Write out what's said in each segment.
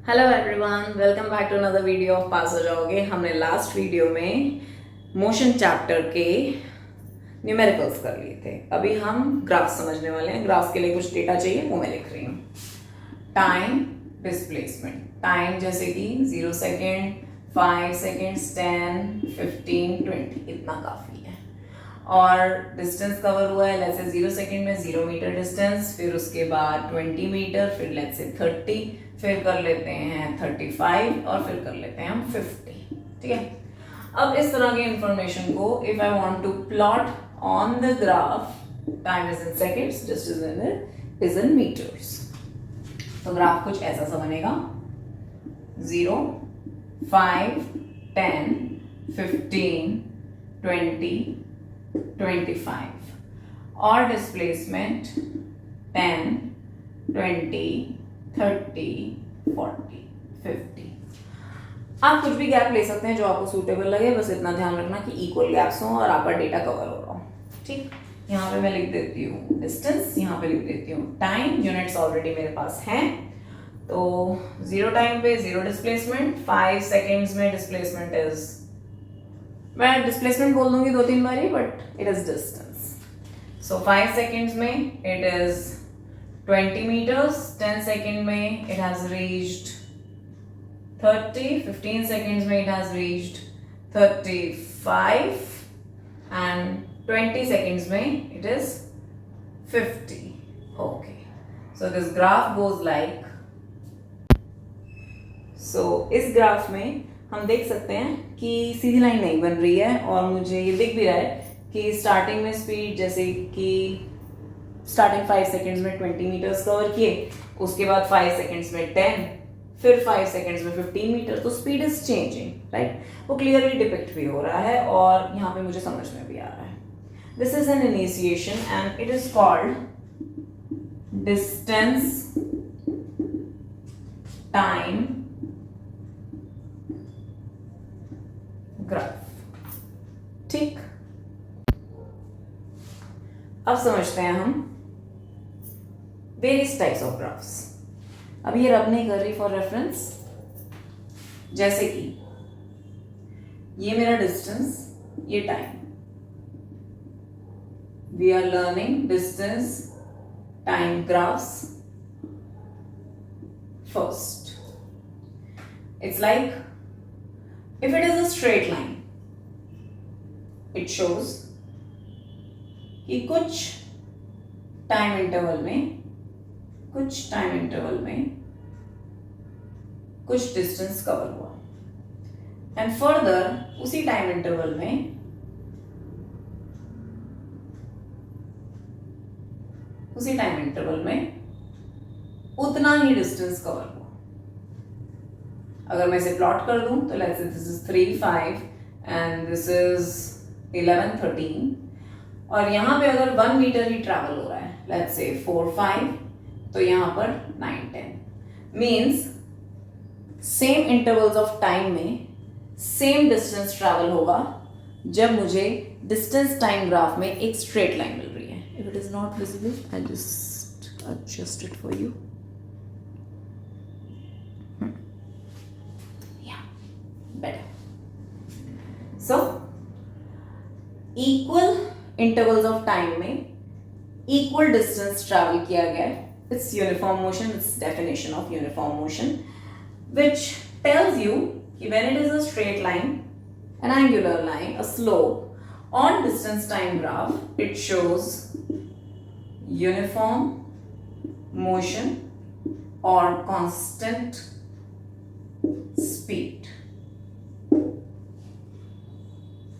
Hello everyone, welcome back to another video of पास हो जाओगे। हमने लास्ट वीडियो में मोशन चैप्टर के न्यूमेरिकल्स कर लिए थे। अभी हम ग्राफ समझने वाले हैं। ग्राफ के लिए कुछ डेटा चाहिए, वो मैं लिख रही हूँ। Time, displacement. टाइम जैसे कि 0 सेकेंड, 5 सेकेंड्स, 10, 15, 20, इतना काफ़ी है। और डिस्टेंस कवर हुआ है, लेट्स से 0 सेकेंड में 0 मीटर डिस्टेंस, फिर उसके बाद 20 मीटर, फिर लेट्स से 30, फिर कर लेते हैं 35 और फिर कर लेते हैं हम 50। ठीक है। अब इस तरह की इंफॉर्मेशन को if I want to plot on the graph, time is in seconds, distance is in metres, तो ग्राफ कुछ ऐसा सा बनेगा। 0, 5, 10, 15, 20, 25 और डिस्प्लेसमेंट 10, 20, 30, 40, 50। आप कुछ भी गैप ले सकते हैं जो आपको सूटेबल लगे, बस इतना ध्यान रखना कि इक्वल गैप्स हों और आपका डेटा कवर हो रहा हो। ठीक, यहाँ पे मैं लिख देती हूँ डिस्टेंस, यहाँ पे लिख देती हूँ टाइम। यूनिट्स ऑलरेडी मेरे पास हैं, तो 0 टाइम पे 0 डिस्प्लेसमेंट, 5 सेकेंड्स में डिस्प्लेसमेंट इज, मैं डिस्प्लेसमेंट बोल दूंगी 2-3 बारी, but it is distance. So 5 seconds में इट इज 20 meters, 10 सेकेंड में it has reached 30, 15 seconds में it has reached 35 and 20 seconds में it is 50. Okay, so this graph goes like, so इस graph में हम देख सकते हैं कि सीधी लाइन नहीं बन रही है और मुझे ये दिख भी रहा है कि स्टार्टिंग में स्पीड, जैसे कि स्टार्टिंग 5 सेकेंड्स में 20 मीटर्स कवर किए, उसके बाद 5 सेकेंड्स में 10, फिर 5 सेकेंड्स में 15 मीटर, तो स्पीड इज चेंजिंग, राइट। वो क्लियरली डिपिक्ट भी हो रहा है और यहाँ पे मुझे समझ में भी आ रहा है। This is an initiation and it is called distance time graph. ठीक, अब समझते हैं हम वेरियस टाइप्स ऑफ ग्राफ्स। अब ये रब नहीं कर रही फॉर रेफरेंस, जैसे कि ये मेरा डिस्टेंस, ये time. We are learning distance time graphs first. It's like if it is a straight line, it shows कि कुछ टाइम इंटरवल में कुछ डिस्टेंस कवर हुआ, एंड फर्दर उसी टाइम इंटरवल में उतना ही डिस्टेंस कवर हुआ। अगर मैं इसे प्लॉट कर दूं तो let's say this is 3, 5 and this is 11, 13, और यहाँ पे अगर 1 मीटर ही ट्रैवल हो रहा है, लेट्स से 4, 5, तो यहाँ पर 9, 10 means same intervals of time में सेम डिस्टेंस ट्रैवल होगा जब मुझे डिस्टेंस टाइम ग्राफ में एक स्ट्रेट लाइन मिल रही है। If it is not visible, I just adjust it for you. better. So equal intervals of time में equal distance travel किया गया है. It's uniform motion. It's definition of uniform motion, which tells you कि when it is a straight line, an angular line, a slope on distance time graph, it shows uniform motion or constant speed.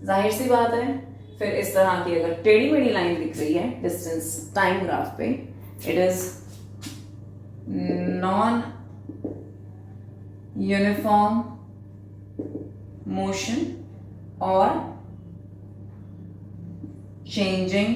जाहिर सी बात है, फिर इस तरह की अगर टेढ़ी मेढ़ी लाइन दिख रही है डिस्टेंस टाइम ग्राफ पे, it is non uniform motion और चेंजिंग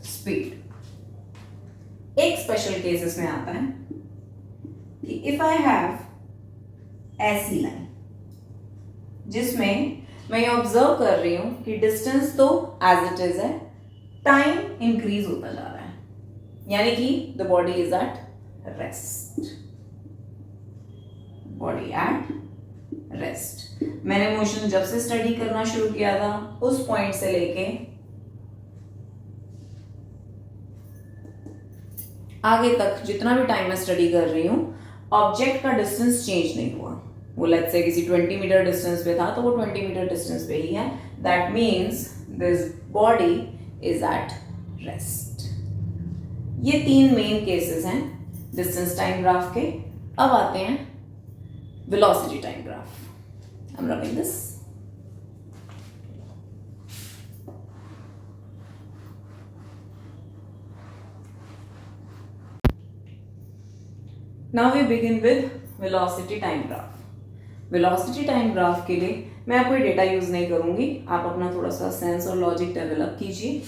स्पीड। एक स्पेशल केस इसमें आता है कि इफ आई हैव ऐसी लाइन जिसमें मैं ये ऑब्जर्व कर रही हूं कि डिस्टेंस तो एज इट इज है, टाइम इंक्रीज होता जा रहा है, यानी कि the body is at rest, body at rest. मैंने मोशन जब से स्टडी करना शुरू किया था उस पॉइंट से लेके आगे तक जितना भी टाइम मैं स्टडी कर रही हूं, ऑब्जेक्ट का डिस्टेंस चेंज नहीं हुआ। वो लेट्स से किसी 20 मीटर डिस्टेंस पे था तो वो 20 मीटर डिस्टेंस पे ही है। That means this body is at rest. ये 3 मेन केसेस हैं डिस्टेंस टाइम ग्राफ के। अब आते हैं velocity time graph. I am rubbing this. Now we begin with velocity time graph. Velocity time graph के लिए मैं कोई डेटा यूज नहीं करूंगी, आप अपना थोड़ा सा सेंस और लॉजिक डेवलप कीजिए।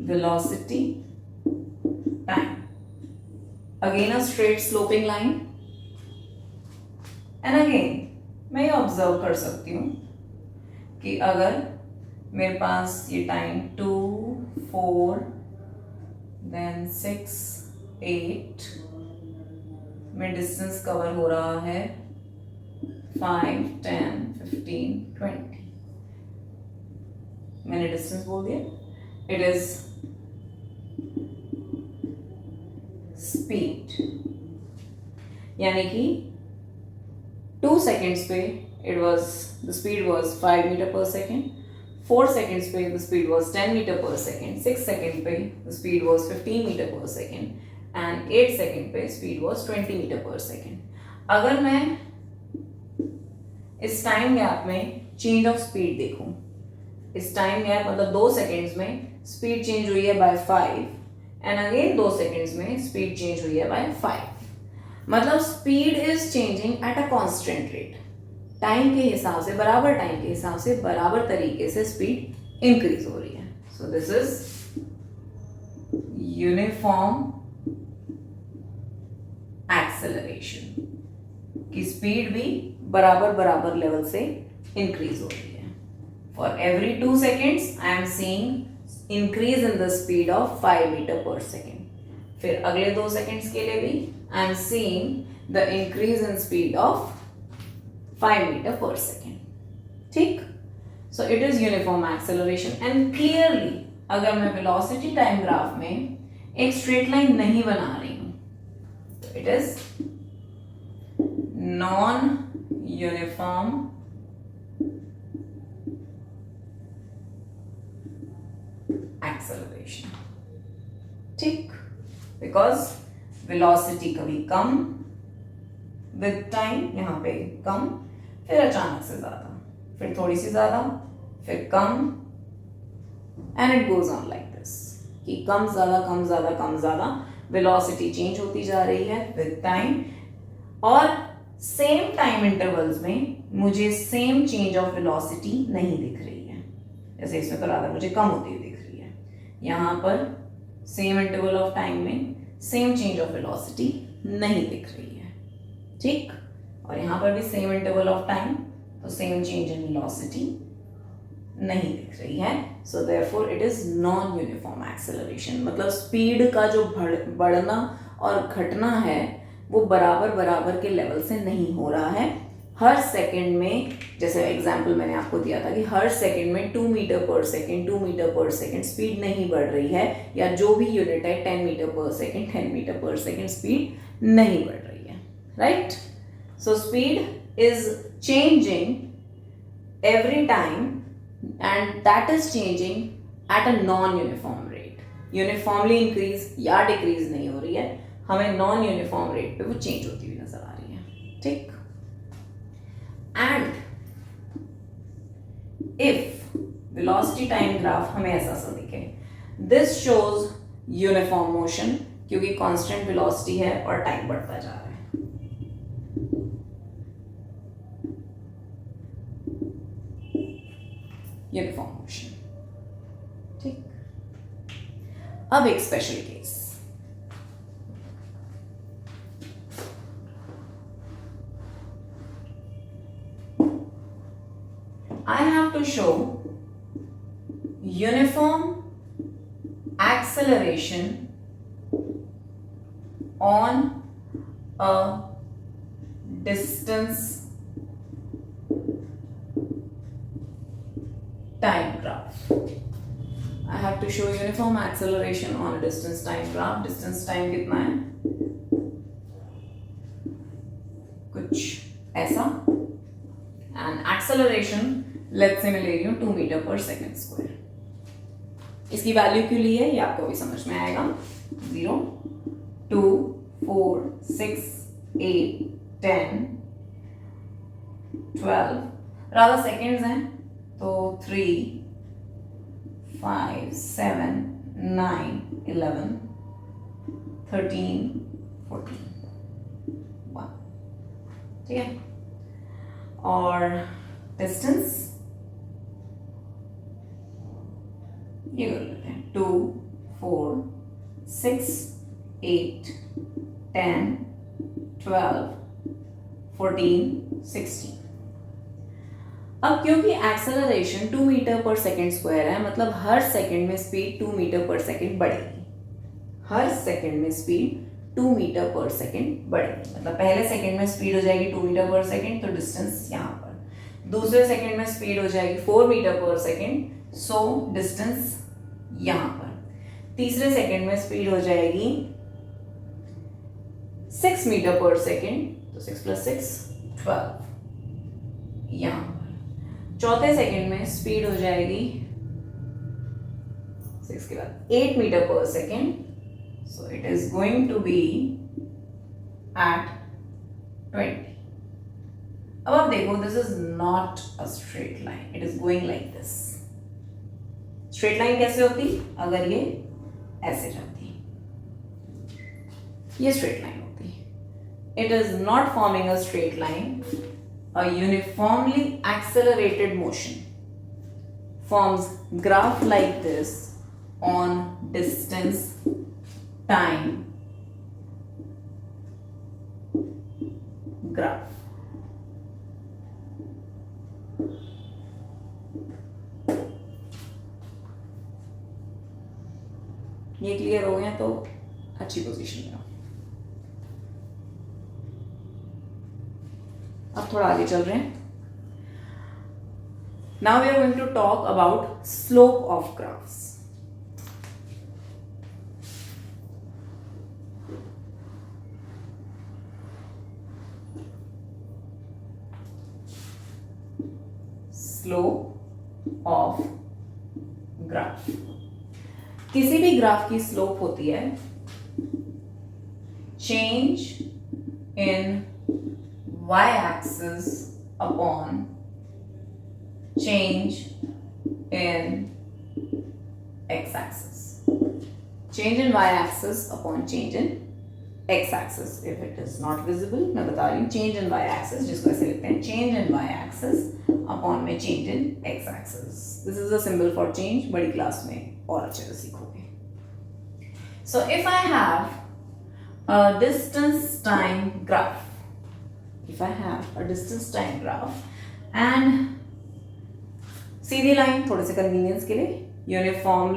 Velocity time, again a straight sloping line, and again मैं ये ऑब्जर्व कर सकती हूं कि अगर मेरे पास ये टाइम 2, 4, देन 6, 8 में डिस्टेंस कवर हो रहा है 5, 10, 15, 20, मैंने डिस्टेंस बोल दिया। इट इज स्पीड, यानी कि 2 सेकेंड्स पे the speed was 5 metre per second, 4 seconds पे the speed was 10 metre per second, 6 second पे the speed was 15 metre per second, and 8 second पे speed was 20 metre per second. अगर मैं इस time gap में चेंज ऑफ स्पीड देखूं, इस time gap मतलब 2 सेकेंड्स में स्पीड चेंज हुई है बाय 5 एंड अगेन 2 सेकेंड्स में स्पीड चेंज हुई है बाय 5, मतलब speed is changing at a constant rate. Time के हिसाब से, बराबर टाइम के हिसाब से बराबर तरीके से स्पीड इंक्रीज हो रही है। So this is uniform acceleration, की स्पीड भी बराबर बराबर लेवल से इंक्रीज हो रही है। For every 2 seconds I am seeing increase in the speed of 5 metre per second. फिर अगले 2 सेकेंड्स के लिए भी I am seeing the increase in speed of 5 metre per second. ठीक, so it is uniform acceleration. And clearly अगर मैं velocity time graph में एक स्ट्रेट लाइन नहीं बना रही हूं, तो it is non uniform acceleration. ठीक, बिकॉज वेलोसिटी कभी कम विद टाइम, यहां पे कम, फिर अचानक से ज्यादा, फिर थोड़ी सी ज्यादा, फिर कम, and it goes on like this कि कम ज्यादा कम ज्यादा कम ज्यादा वेलोसिटी चेंज होती जा रही है विद टाइम। और सेम टाइम इंटरवल्स में मुझे सेम चेंज ऑफ वेलोसिटी नहीं दिख रही है। जैसे इसमें तो राधा मुझे कम होती हुई दिख रही है, यहां पर सेम इंटरवल ऑफ टाइम में सेम चेंज ऑफ वेलोसिटी नहीं दिख रही है। ठीक, और यहां पर भी सेम इंटरवल ऑफ टाइम, तो सेम चेंज इन वेलोसिटी नहीं दिख रही है। So therefore it is non uniform acceleration, मतलब स्पीड का जो बढ़ना और घटना है वो बराबर बराबर के लेवल से नहीं हो रहा है। हर सेकंड में, जैसे एग्जांपल मैंने आपको दिया था कि हर सेकंड में 2 मीटर पर सेकंड 2 मीटर पर सेकंड स्पीड नहीं बढ़ रही है, या जो भी यूनिट है 10 मीटर पर सेकंड 10 मीटर पर सेकंड स्पीड नहीं बढ़ रही है, right. So speed is changing every time and that is changing at a non uniform rate. Uniformly increase या डिक्रीज नहीं हो रही है, हमें नॉन यूनिफॉर्म रेट पे वो चेंज होती हुई नजर आ रही है। ठीक, and if velocity time graph हमें ऐसा सा दिखे, दिस शोज यूनिफॉर्म मोशन, क्योंकि कांस्टेंट वेलोसिटी है और टाइम बढ़ता जा रहा है। Uniform motion. ठीक, अब एक special case, I have to show uniform acceleration on a distance time graph. I have to show uniform acceleration on a distance time graph. Distance time कितना है? कुछ ऐसा. And acceleration, let's say मैं ले रही हूँ 2 मीटर पर सेकेंड स्क्वायर. इसकी value क्यों ली है ये आपको भी समझ में आएगा. 0, 2, 4, 6, 8, 10, 12. राधा सेकेंड्स हैं तो 3, 5, 7, 9, 11, 13, 14, 1. ठीक है. और डिस्टेंस ये कर लेते हैं 2, 4, 6, 8, 10, 12, 14, 16. अब क्योंकि acceleration 2 metre per second square है, मतलब हर सेकेंड में स्पीड 2 मीटर पर सेकेंड बढ़ेगी. हर सेकेंड में स्पीड 2 मीटर पर सेकेंड बढ़ेगी. मतलब पहले सेकेंड में स्पीड हो जाएगी 2 मीटर पर सेकेंड, तो डिस्टेंस यहाँ पर. दूसरे सेकेंड में स्पीड हो जाएगी 4 metre per second, so distance यहाँ पर. तीसरे सेकेंड में स्पीड हो जाएगी 6 मीटर पर सेकेंड, तो 6 + 6 12 यहाँ. चौथे सेकंड में स्पीड हो जाएगी 6 के बाद 8 metre per second, so it is going to be at 20. अब आप देखो, this is not a straight line, it is going like this. Straight line कैसे होती अगर ये ऐसे जाती, ये स्ट्रेट लाइन होती. It is not forming a straight line. A uniformly accelerated motion forms graph like this on distance time graph. ये clear हो गया तो अच्छी पोजीशन में. अब थोड़ा आगे चल रहे हैं. Now we are going to talk about slope of graphs. Slope of graph. किसी भी ग्राफ की स्लोप होती है change in y-axis upon change in x-axis. Change in y-axis upon change in x-axis. If it is not visible, मैं बता रही हूँ change in y-axis, जिसको ऐसे लिखते हैं change in y-axis upon में change in x-axis. This is a symbol for change. बड़ी क्लास में और अच्छे से सीखोगे. So if I have a distance time graph, if I have a distance time graph and Sidhi line थोड़े से convenience के लिए uniform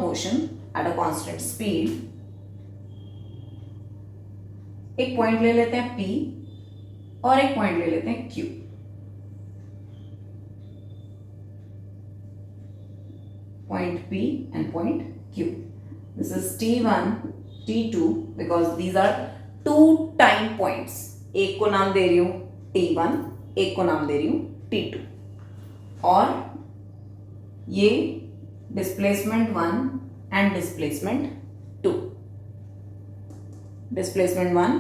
motion at a constant speed. एक पॉइंट ले लेते हैं P और एक पॉइंट ले लेते हैं Q. Point P and point Q. This is T1, T2 because these are two time points. एक को नाम दे रही हूं T1, एक को नाम दे रही हूं T2. और ये displacement 1 and displacement 2. Displacement 1,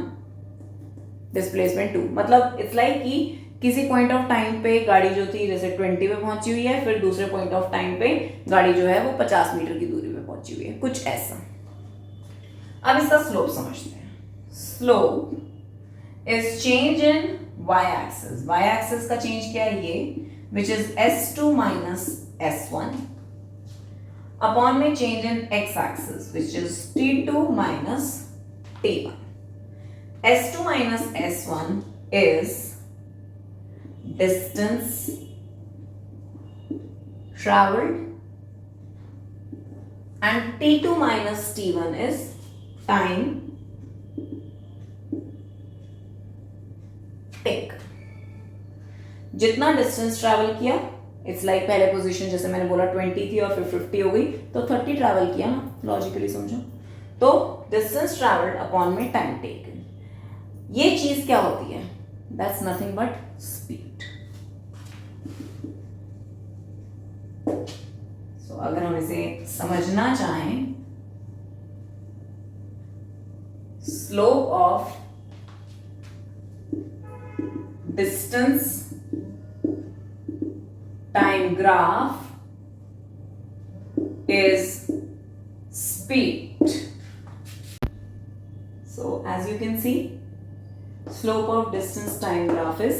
displacement 2. मतलब इट्स लाइक कि किसी पॉइंट ऑफ टाइम पे गाड़ी जो थी जैसे 20 पे पहुंची हुई है, फिर दूसरे पॉइंट ऑफ टाइम पे गाड़ी जो है वो 50 मीटर की दूरी पे पहुंची हुई है, कुछ ऐसा. अब इसका स्लोप समझते हैं. Slope is change in y axis. y axis का चेंज क्या है? ये which is s2 minus s1 upon में change in x axis which is t2 minus t1. s2 minus s1 is distance traveled, and t2 minus t1 is time take. जितना distance travel किया, it's like पहले position जैसे मैंने बोला 20 थी और फिर 50 हो गई, तो 30 ट्रैवल किया ना, लॉजिकली समझो, तो डिस्टेंस ट्रैवल्ड अपॉन में टाइम टेकन, ये चीज क्या होती है? That's nothing but speed. So अगर हम इसे समझना चाहें, slope of distance time graph is speed. So as you can see, slope of distance time graph is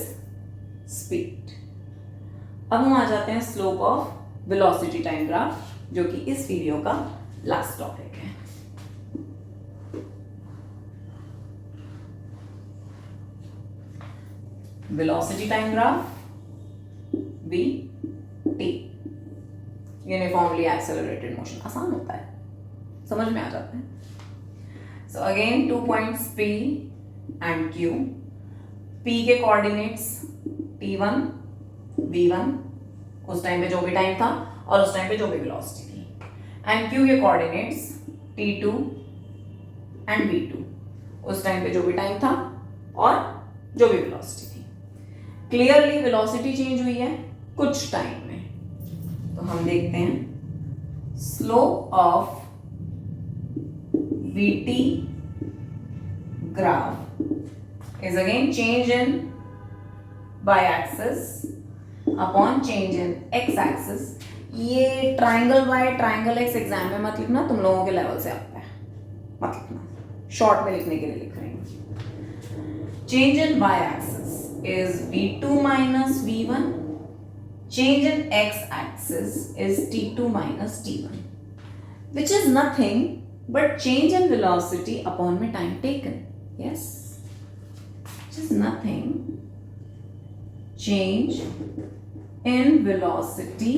speed. अब हम आ जाते हैं slope of velocity time graph, जो कि इस वीडियो का लास्ट टॉपिक है. velocity time graph V T, uniformly accelerated motion. आसान होता है, समझ में आ जाता है. So again 2 points P and Q. P के कोऑर्डिनेट्स T1 V1 उस टाइम पे जो भी टाइम था और उस टाइम पे जो भी वेलोसिटी थी, एंड Q के कोऑर्डिनेट्स T2 एंड V2 उस टाइम पे जो भी टाइम था और जो भी वेलोसिटी थी. क्लियरली वेलोसिटी चेंज हुई है कुछ टाइम में, तो हम देखते हैं slope of VT graph is again change in y axis upon change in x axis. ये triangle y triangle x exam में मत लिखना, तुम लोगों के लेवल से आता है, मत लिखना, शॉर्ट में लिखने के लिए लिख रहे हैं. Change in y axis is V2 minus V1. Change in x-axis is T2 minus T1, which is nothing but change in velocity upon में time taken. Yes, which is nothing. Change in velocity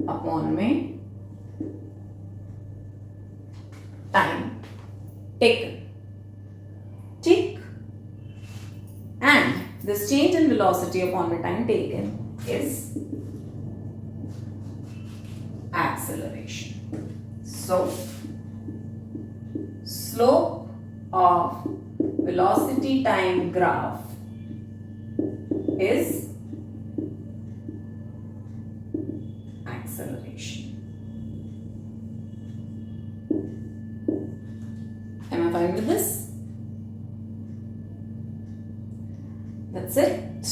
upon में time taken. ठीक. And this change in velocity upon the time taken is acceleration. So, slope of velocity time graph is acceleration. Am I fine with this? That's it.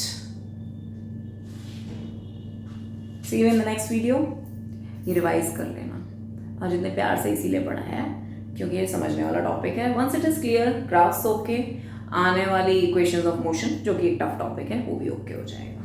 See you in the next video. ये revise कर लेना, आज इतने प्यार से इसीलिए पढ़ाया है क्योंकि ये समझने वाला टॉपिक है. Once it is clear, graphs okay, आने वाली इक्वेशंस ऑफ मोशन जो कि एक टफ टॉपिक है वो भी ओके हो जाएगा.